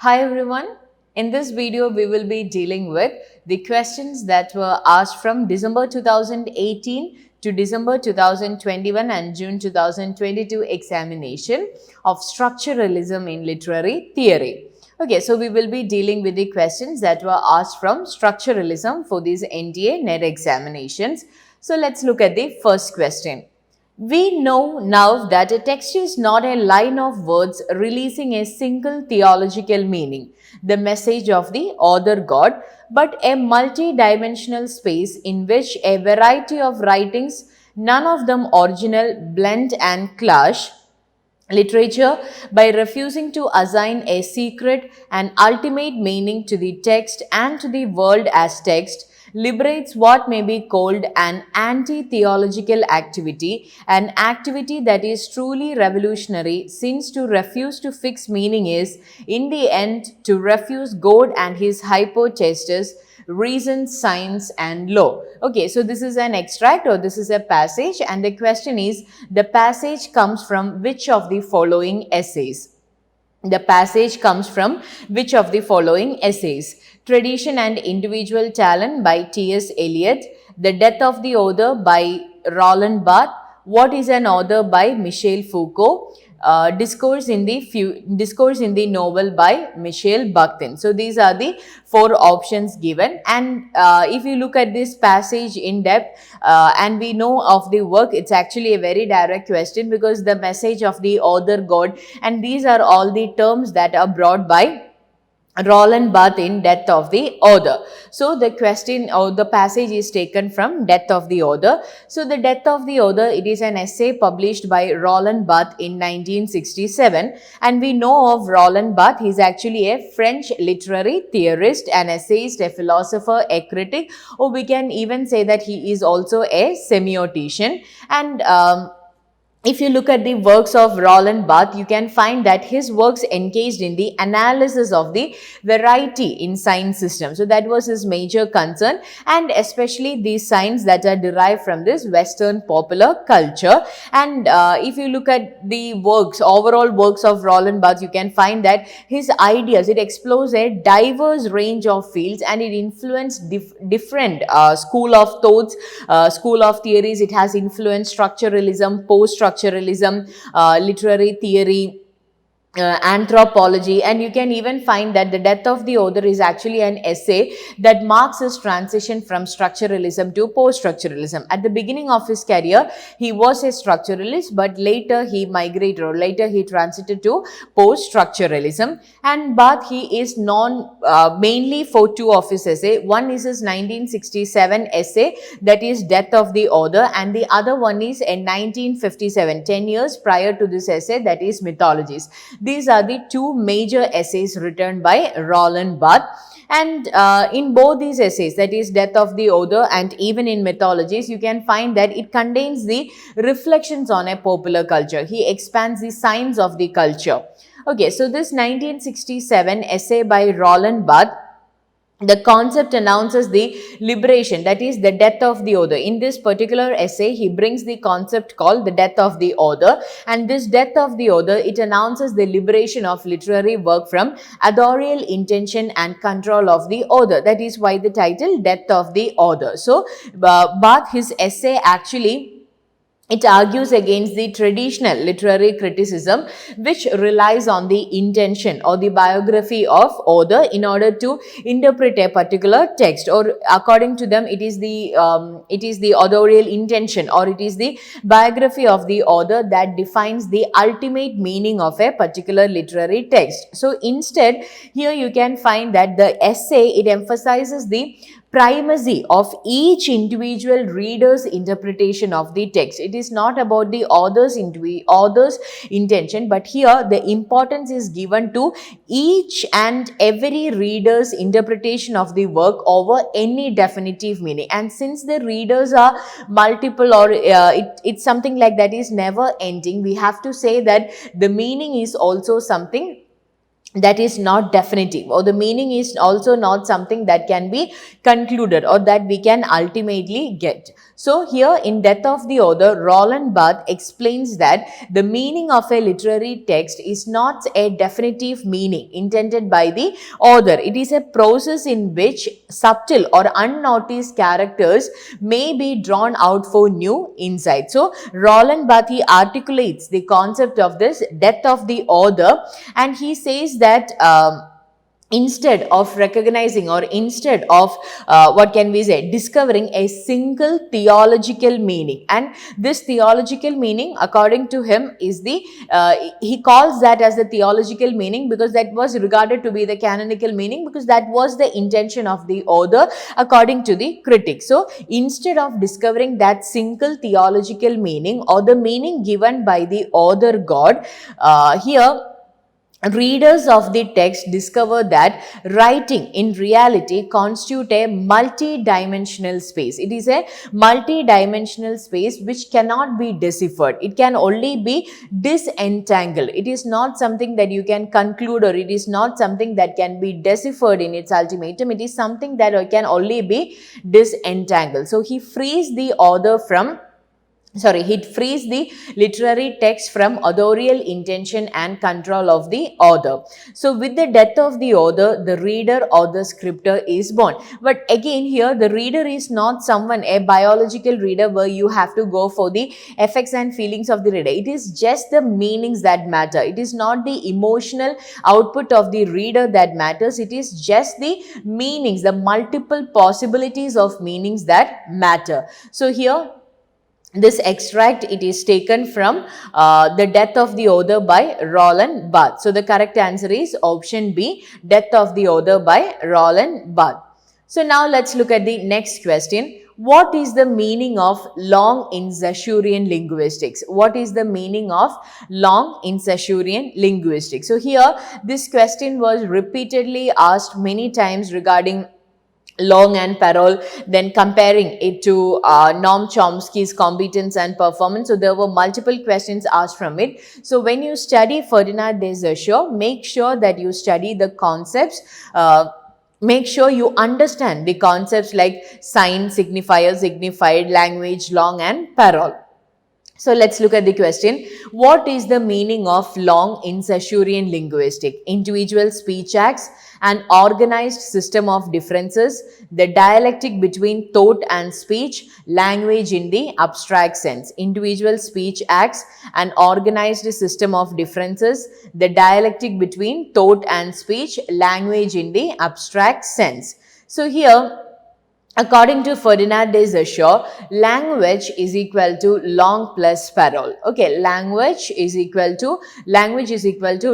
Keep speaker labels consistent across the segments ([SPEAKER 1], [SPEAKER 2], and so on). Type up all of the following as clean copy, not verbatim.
[SPEAKER 1] Hi everyone. In this video, we will be dealing with the questions that were asked from December 2018 to December 2021 and June 2022 examination of structuralism in literary theory. Okay, so we will be dealing with the questions that were asked from structuralism for these NTA NET examinations. So let's look at the first question. We know now that a text is not a line of words releasing a single theological meaning, the message of the author God, but a multi-dimensional space in which a variety of writings, none of them original, blend and clash, literature, by refusing to assign a secret and ultimate meaning to the text and to the world as text, liberates what may be called an anti-theological activity, an activity that is truly revolutionary, since to refuse to fix meaning is, in the end, to refuse God and his hypostasis, reason, science and law. Okay, so this is an extract or this is a passage, and the question is, the passage comes from which of the following essays? The passage comes from which of the following essays? Tradition and Individual Talent by T.S. Eliot, The Death of the Author by Roland Barthes, What is an Author by Michel Foucault, Discourse in the Novel by Michel Bakhtin. So these are the four options given, and if you look at this passage in depth and we know of the work, it's actually a very direct question because the message of the author God, and these are all the terms that are brought by Roland Barthes in Death of the Author. So the question or the passage is taken from Death of the Author. So the Death of the Author, it is an essay published by Roland Barthes in 1967, and we know of Roland Barthes. He is actually a French literary theorist, an essayist, a philosopher, a critic, or we can even say that he is also a semiotician. And if you look at the works of Roland Barthes, you can find that his works engaged in the analysis of the variety in science system. So that was his major concern, and especially these signs that are derived from this Western popular culture. And if you look at the works, overall works of Roland Barthes, you can find that his ideas, it explores a diverse range of fields, and it influenced different school of thoughts, school of theories. It has influenced structuralism, post-structuralism, literary theory, anthropology, and you can even find that The Death of the Author is actually an essay that marks his transition from structuralism to post-structuralism. At the beginning of his career, he was a structuralist, but later he migrated, or later he transited to post-structuralism. And Barthes, he is known mainly for two of his essays. One is his 1967 essay, that is Death of the Author, and the other one is in 1957, 10 years prior to this essay, that is Mythologies. These are the two major essays written by Roland Barthes. And in both these essays, that is Death of the Author and even in Mythologies, you can find that it contains the reflections on a popular culture. He expands the signs of the culture. Okay, so this 1967 essay by Roland Barthes, the concept announces the liberation, that is the death of the author. In this particular essay, he brings the concept called the death of the author, and this death of the author, it announces the liberation of literary work from authorial intention and control of the author. That is why the title Death of the Author. So Barthes, his essay actually, it argues against the traditional literary criticism, which relies on the intention or the biography of author in order to interpret a particular text. Or according to them, it is the authorial intention, or it is the biography of the author that defines the ultimate meaning of a particular literary text. So instead, here you can find that the essay, it emphasizes the primacy of each individual reader's interpretation of the text. It is not about the author's intention, but here the importance is given to each and every reader's interpretation of the work over any definitive meaning. And since the readers are multiple, or it's something like that is never ending, we have to say that the meaning is also something that is not definitive, or the meaning is also not something that can be concluded or that we can ultimately get. So here in Death of the Author, Roland Barthes explains that the meaning of a literary text is not a definitive meaning intended by the author. It is a process in which subtle or unnoticed characters may be drawn out for new insight. So Roland Barthes articulates the concept of this death of the author, and he says that instead of recognizing, or instead of what can we say, discovering a single theological meaning, and this theological meaning according to him is the he calls that as the theological meaning because that was regarded to be the canonical meaning, because that was the intention of the author according to the critic. So instead of discovering that single theological meaning or the meaning given by the author God, here readers of the text discover that writing in reality constitutes a multi-dimensional space. It is a multi-dimensional space which cannot be deciphered. It can only be disentangled. It is not something that you can conclude, or it is not something that can be deciphered in its ultimatum. It is something that can only be disentangled. So he frees the author from he frees the literary text from authorial intention and control of the author. So with the death of the author, the reader or the scripter is born. But again here, the reader is not someone, a biological reader where you have to go for the effects and feelings of the reader. It is just the meanings that matter. It is not the emotional output of the reader that matters. It is just the meanings, the multiple possibilities of meanings that matter. So here, this extract, it is taken from The Death of the Author by Roland Barthes. So the correct answer is option B, Death of the Author by Roland Barthes. So now let's look at the next question. What is the meaning of long in Saussurean linguistics? What is the meaning of long in Saussurean linguistics? So here, this question was repeatedly asked many times regarding Long and Parole, then comparing it to Noam Chomsky's competence and performance. So there were multiple questions asked from it. So when you study Ferdinand de Saussure, make sure that you study the concepts. Make sure you understand the concepts like sign, signifier, signified, language, long and parole. So let's look at the question. What is the meaning of long in Saussurean linguistics? Individual speech acts, an organized system of differences, the dialectic between thought and speech, language in the abstract sense. Individual speech acts, an organized system of differences, the dialectic between thought and speech, language in the abstract sense. So here, according to Ferdinand de Saussure, language is equal to long plus parole. Okay, language is equal to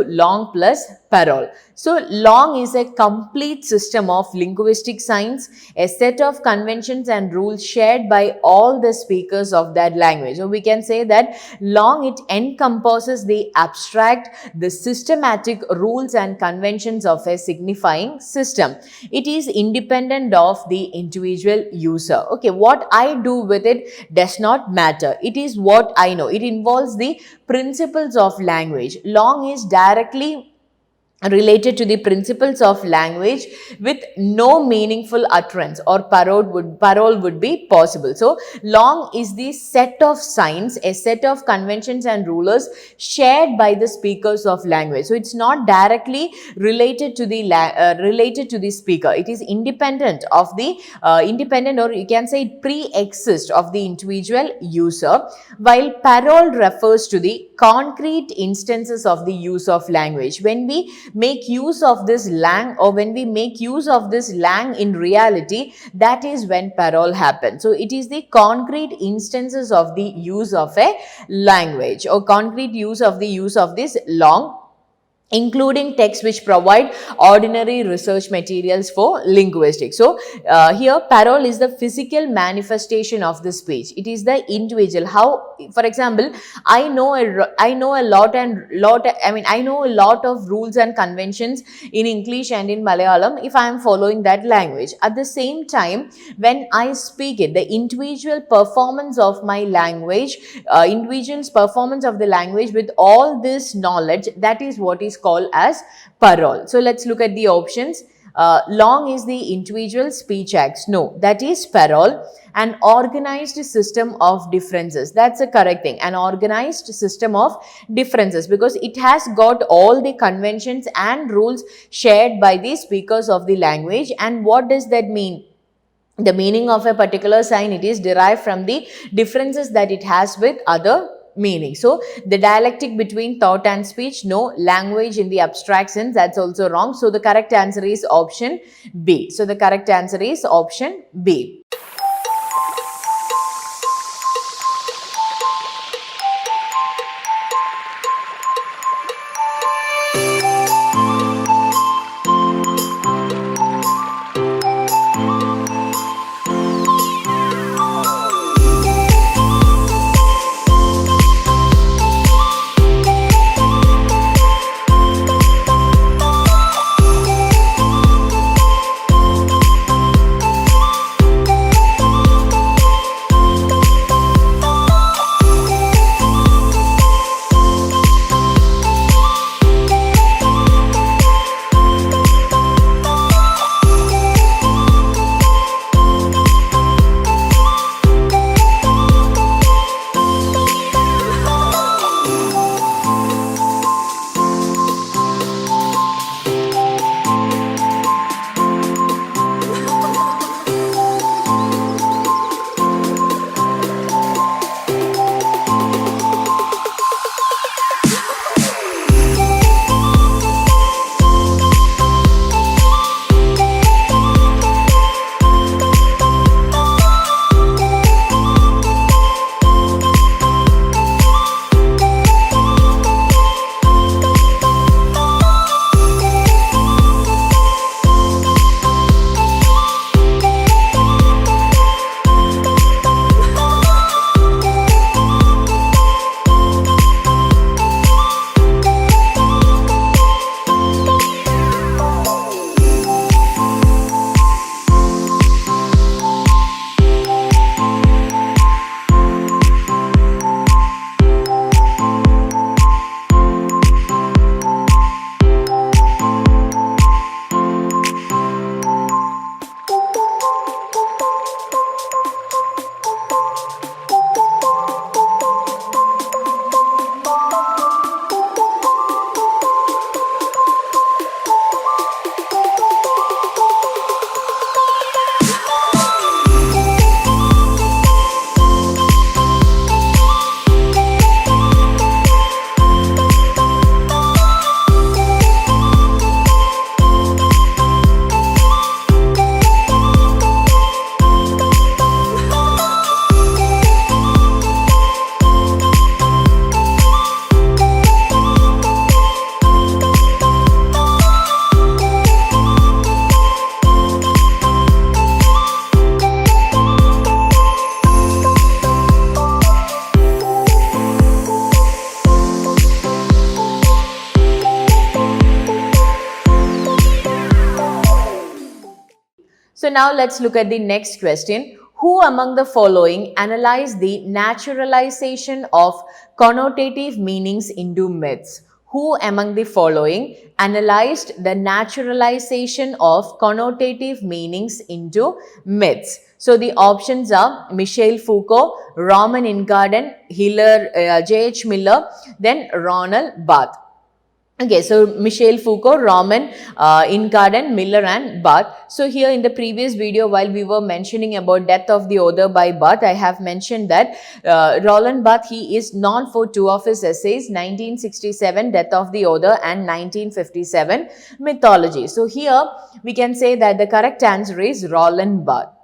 [SPEAKER 1] long plus parole. So long is a complete system of linguistic science, a set of conventions and rules shared by all the speakers of that language. So we can say that long, it encompasses the abstract, the systematic rules and conventions of a signifying system. It is independent of the individual user. Okay, what I do with it does not matter. It is what I know. It involves the principles of language. Long is directly related to the principles of language with no meaningful utterance or parole would be possible. So long is the set of signs, a set of conventions and rulers shared by the speakers of language. So it's not directly related to the speaker. It is independent of the independent, or you can say it pre-exists of the individual user, while parole refers to the concrete instances of the use of language. When we make use of this lang, or when we make use of this lang in reality, that is when parole happens. So it is the concrete instances of the use of a language, or concrete use of this long, including texts which provide ordinary research materials for linguistics. So here parole is the physical manifestation of the speech. It is the individual. How, for example, I know a lot of rules and conventions in English and in Malayalam if I am following that language. At the same time, when I speak it, the individual performance of my language, individual's performance of the language with all this knowledge, that is what is is called as parole. So let's look at the options. Long is the individual speech acts. No, that is parole. An organized system of differences. That's the correct thing. An organized system of differences, because it has got all the conventions and rules shared by the speakers of the language. And what does that mean? The meaning of a particular sign, it is derived from the differences that it has with other meaning. So the dialectic between thought and speech, no. Language in the abstract sense, that's also wrong. So the correct answer is option B. So the correct answer is option B. So now let's look at the next question. Who among the following analyze the naturalization of connotative meanings into myths? Who among the following analyzed the naturalization of connotative meanings into myths? So the options are Michel Foucault, Roman Ingarden, J.H. Miller, then Ronald Barthes. Okay, so Michel Foucault, Roman Ingarden, Miller and Barthes. So here in the previous video, while we were mentioning about Death of the Author by Barthes, I have mentioned that Roland Barthes, he is known for two of his essays, 1967 Death of the Author and 1957 Mythology. So here we can say that the correct answer is Roland Barthes.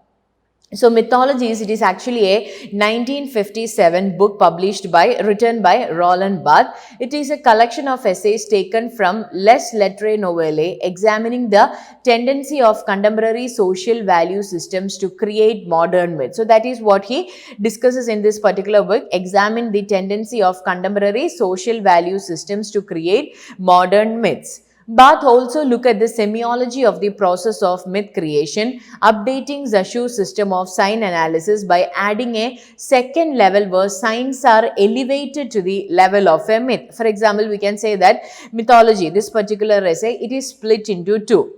[SPEAKER 1] So Mythologies, it is actually a 1957 book written by Roland Barthes. It is a collection of essays taken from Les Lettres Nouvelles, examining the tendency of contemporary social value systems to create modern myths. So that is what he discusses in this particular book, examine the tendency of contemporary social value systems to create modern myths. Barth also look at the semiology of the process of myth creation, updating SAUSSURE's system of sign analysis by adding a second level where signs are elevated to the level of a myth. For example, we can say that mythology, this particular essay, it is split into two.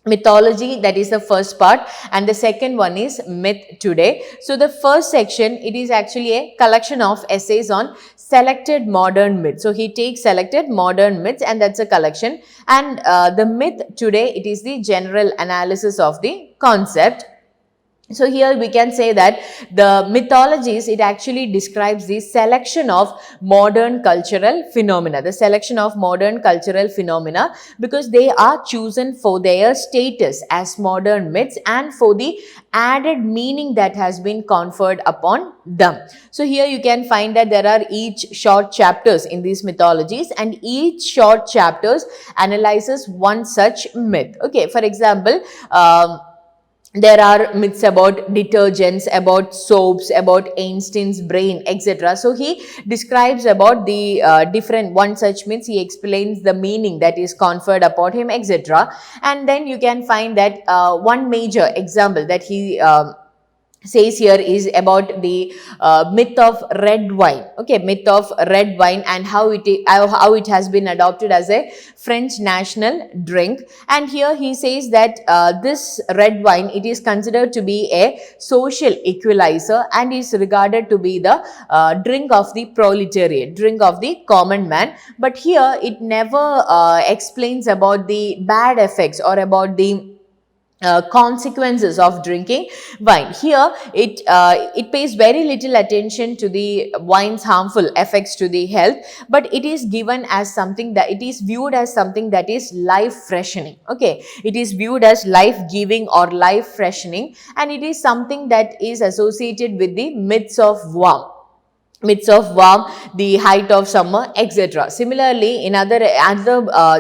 [SPEAKER 1] Mythology, that is the first part, and the second one is myth today. So the first section, it is actually a collection of essays on selected modern myths. So he takes selected modern myths, and that's a collection. And the myth today, it is the general analysis of the concept. So here we can say that the mythologies, it actually describes the selection of modern cultural phenomena, because they are chosen for their status as modern myths and for the added meaning that has been conferred upon them. So here you can find that there are each short chapters in these mythologies, and each short chapters analyzes one such myth. Okay, for example, there are myths about detergents, about soaps, about Einstein's brain, etc. So he describes about the different one such myths. He explains the meaning that is conferred upon him, etc. And then you can find that one major example that he says here is about the myth of red wine. Okay, myth of red wine and how it has been adopted as a French national drink. And here he says that this red wine, it is considered to be a social equalizer and is regarded to be the drink of the proletariat, drink of the common man. But here it never explains about the bad effects or about the consequences of drinking wine. Here it pays very little attention to the wine's harmful effects to the health, but it is given as something that it is viewed as something that is life freshening. Okay, it is viewed as life giving or life freshening, and it is something that is associated with the myths of warmth, the height of summer, etc. Similarly, in other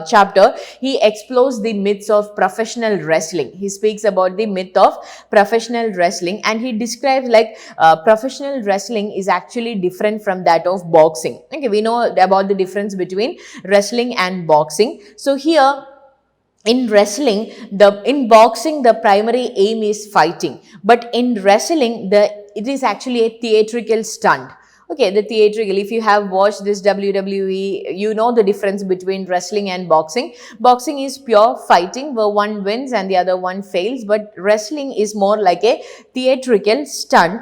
[SPEAKER 1] chapter, he explores the myths of professional wrestling. He speaks about the myth of professional wrestling, and he describes like professional wrestling is actually different from that of boxing. Okay, we know about the difference between wrestling and boxing. So here, in boxing, the primary aim is fighting, but in wrestling, it is actually a theatrical stunt. Okay, the theatrical, if you have watched this WWE, you know the difference between wrestling and boxing. Boxing is pure fighting where one wins and the other one fails, but wrestling is more like a theatrical stunt.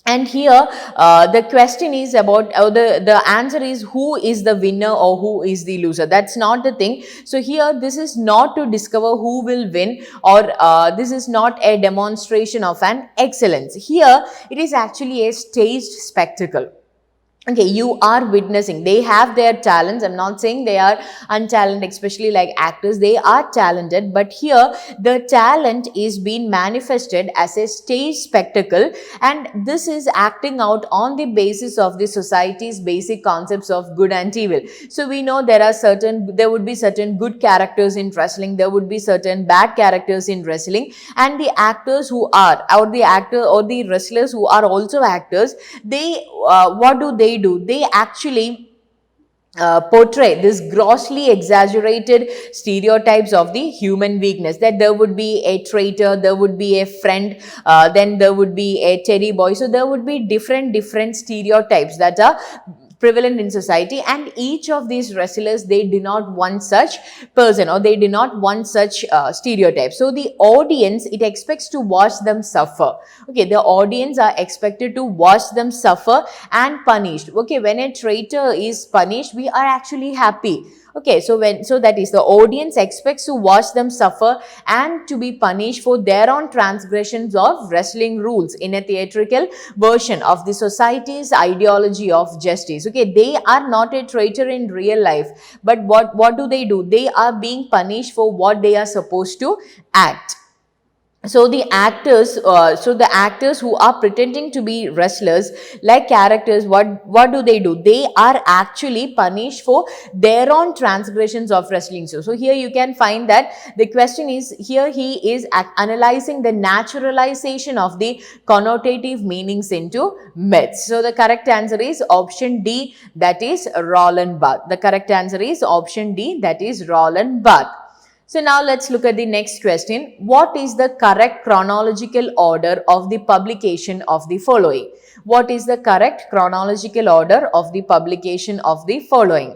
[SPEAKER 1] And here the question is about, the answer is who is the winner or who is the loser. That's not the thing. So here this is not to discover who will win, or this is not a demonstration of an excellence. Here it is actually a staged spectacle. Okay, you are witnessing. They have their talents. I'm not saying they are untalented, especially like actors. They are talented, but here the talent is being manifested as a stage spectacle, and this is acting out on the basis of the society's basic concepts of good and evil. So we know there would be certain good characters in wrestling, there would be certain bad characters in wrestling, and the actors who are, or the wrestlers who are also actors, they what do? They actually portray this grossly exaggerated stereotypes of the human weakness, that there would be a traitor, there would be a friend, then there would be a teddy boy. So there would be different stereotypes that are prevalent in society, and each of these wrestlers, they do not want such person, or they do not want such stereotype. So the audience, it expects to watch them suffer. Okay, the audience are expected to watch them suffer and punished. Okay, when a traitor is punished, we are actually happy. Okay, so that is, the audience expects to watch them suffer and to be punished for their own transgressions of wrestling rules in a theatrical version of the society's ideology of justice. Okay, they are not a traitor in real life, but what do? They are being punished for what they are supposed to act. So the actors who are pretending to be wrestlers, like characters, what do? They are actually punished for their own transgressions of wrestling. So here you can find that the question is here, he is analyzing the naturalization of the connotative meanings into myths. So the correct answer is option D, that is Roland Barthes. The correct answer is option D, that is Roland Barthes. So now let's look at the next question. What is the correct chronological order of the publication of the following? What is the correct chronological order of the publication of the following?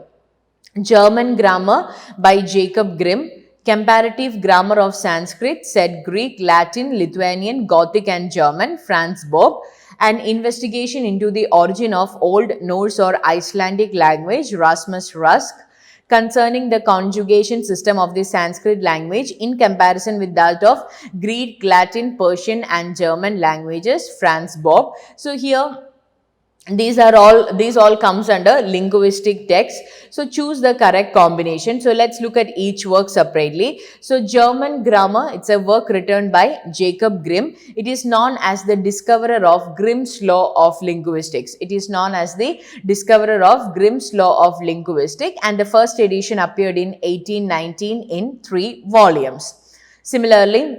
[SPEAKER 1] German Grammar by Jacob Grimm, Comparative Grammar of Sanskrit, said Greek, Latin, Lithuanian, Gothic and German, Franz Bob, An Investigation into the Origin of Old Norse or Icelandic Language, Rasmus Rusk, Concerning the Conjugation System of the Sanskrit language in comparison with that of Greek, Latin, Persian and German languages, Franz Bob. So here these all comes under linguistic text. So choose the correct combination. So let's look at each work separately. So German Grammar, it's a work written by Jacob Grimm. It is known as the discoverer of Grimm's law of linguistics. It is known as the discoverer of Grimm's law of linguistics, and the first edition appeared in 1819 in 3 volumes. Similarly,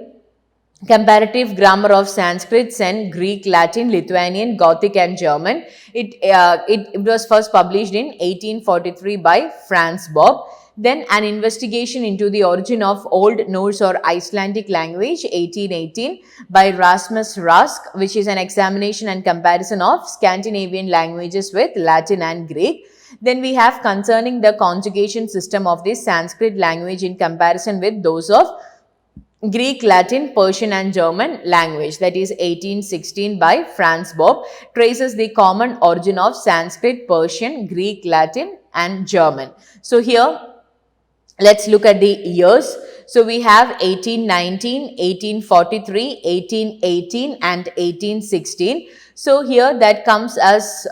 [SPEAKER 1] Comparative Grammar of Sanskrit, Sen, Greek, Latin, Lithuanian, Gothic and German. It was first published in 1843 by Franz Bob. Then An Investigation into the Origin of Old Norse or Icelandic Language, 1818 by Rasmus Rusk, which is an examination and comparison of Scandinavian languages with Latin and Greek. Then we have Concerning the Conjugation System of the Sanskrit language in comparison with those of Greek, Latin, Persian and German language, that is 1816 by Franz Bob, traces the common origin of Sanskrit, Persian, Greek, Latin and German. So here let's look at the years. So we have 1819, 1843, 1818 and 1816. So here that comes as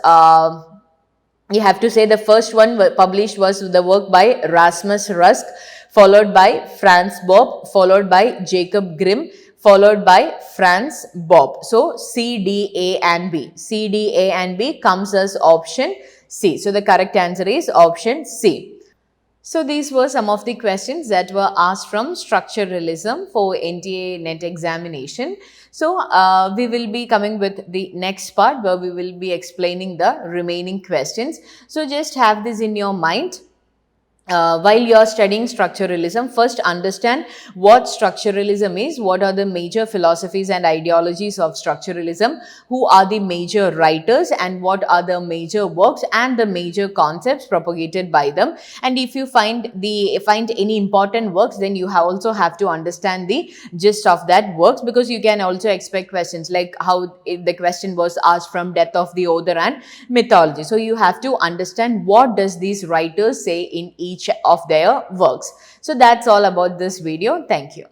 [SPEAKER 1] you have to say the first one published was the work by Rasmus Rusk, followed by Franz Bob, followed by Jacob Grimm, followed by Franz Bob. So C, D, A and B. C, D, A and B comes as option C. So the correct answer is option C. So these were some of the questions that were asked from Structuralism for NTA NET examination. So we will be coming with the next part where we will be explaining the remaining questions. So just have this in your mind. While you are studying structuralism, first understand what structuralism is, what are the major philosophies and ideologies of structuralism, who are the major writers and what are the major works and the major concepts propagated by them. And if you find any important works, then you also have to understand the gist of that works, because you can also expect questions like how the question was asked from death of the author and mythology. So you have to understand what does these writers say in each of their works. So that's all about this video. Thank you.